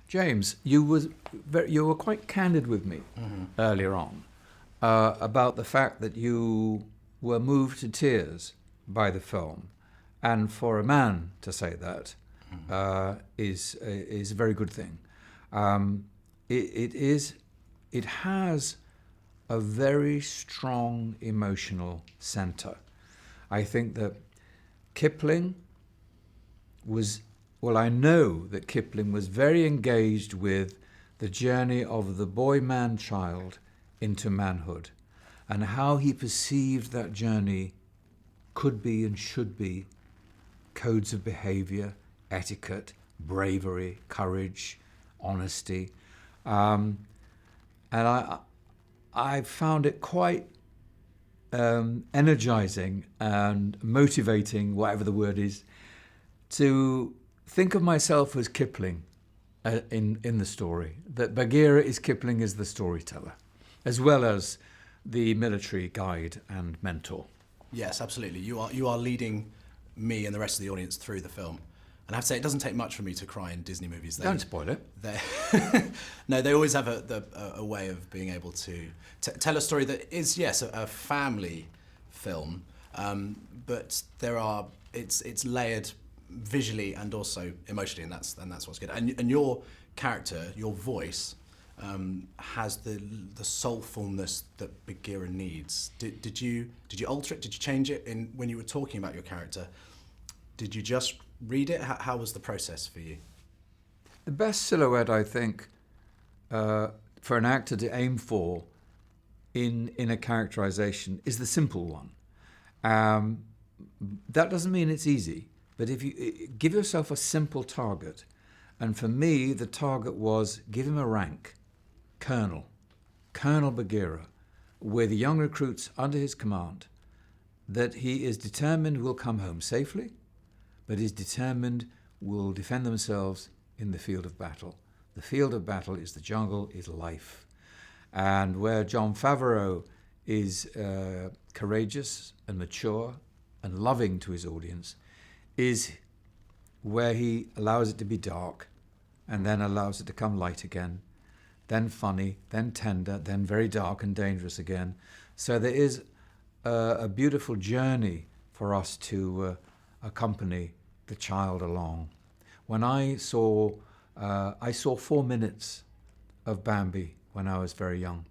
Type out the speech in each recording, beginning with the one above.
James, you were quite candid with me earlier on about the fact that you were moved to tears by the film, and for a man to say that is a very good thing. It has a very strong emotional centre. I think that Kipling was, well, I know that Kipling was very engaged with the journey of the boy, man, child into manhood, and how he perceived that journey could be and should be codes of behaviour, etiquette, bravery, courage, honesty. And I found it quite energizing and motivating, whatever the word is, to think of myself as Kipling in the story, that Bagheera is Kipling as the storyteller, as well as the military guide and mentor. Yes, absolutely. You are leading me and the rest of the audience through the film. And I have to say, it doesn't take much for me to cry in Disney movies. Don't spoil it. No, they always have a way of being able to tell a story that is, yes, a family film, but it's layered visually and also emotionally, and that's what's good. And your character, your voice, has the soulfulness that Bagheera needs. Did you alter it? Did you change it when you were talking about your character? Did you just read it? How was the process for you? The best silhouette, I think, for an actor to aim for in a characterization is the simple one. That doesn't mean it's easy, but if you give yourself a simple target, and for me, the target was give him a rank, Colonel Bagheera, with young recruits under his command, that he is determined will come home safely, but is determined will defend themselves in the field of battle. The field of battle is the jungle, is life. And where Jon Favreau is courageous and mature and loving to his audience, is where he allows it to be dark and then allows it to come light again, then funny, then tender, then very dark and dangerous again. So there is a beautiful journey for us to accompany the child along. When I saw 4 minutes of Bambi when I was very young.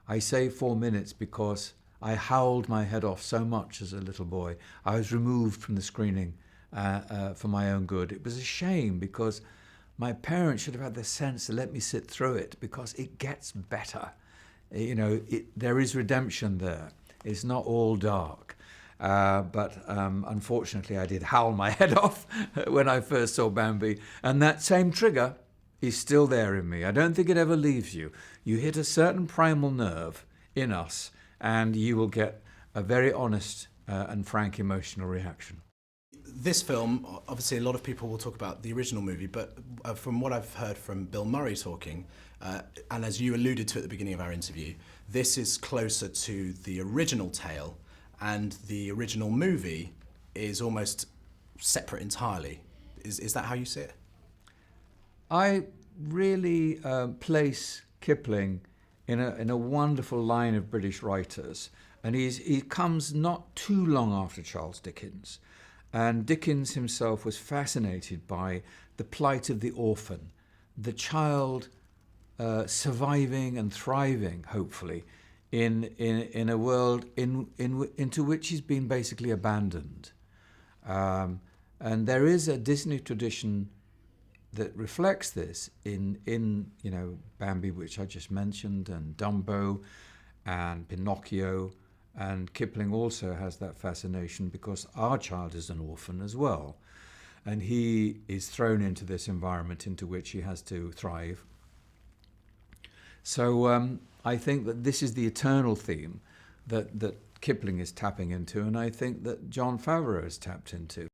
I say 4 minutes because I howled my head off so much as a little boy. I was removed from the screening for my own good. It was a shame because my parents should have had the sense to let me sit through it, because it gets better. You know, there is redemption there. It's not all dark. But unfortunately, I did howl my head off when I first saw Bambi. And that same trigger is still there in me. I don't think it ever leaves you. You hit a certain primal nerve in us, and you will get a very honest and frank emotional reaction. This film, obviously a lot of people will talk about the original movie, but from what I've heard from Bill Murray talking, and as you alluded to at the beginning of our interview, this is closer to the original tale, and the original movie is almost separate entirely. Is that how you see it? I really place Kipling in a wonderful line of British writers, and he comes not too long after Charles Dickens. And Dickens himself was fascinated by the plight of the orphan, the child surviving and thriving, hopefully, in a world into which he's been basically abandoned. And there is a Disney tradition that reflects this in Bambi, which I just mentioned, and Dumbo and Pinocchio. And Kipling also has that fascination because our child is an orphan as well. And he is thrown into this environment into which he has to thrive. So I think that this is the eternal theme that Kipling is tapping into, and I think that Jon Favreau has tapped into.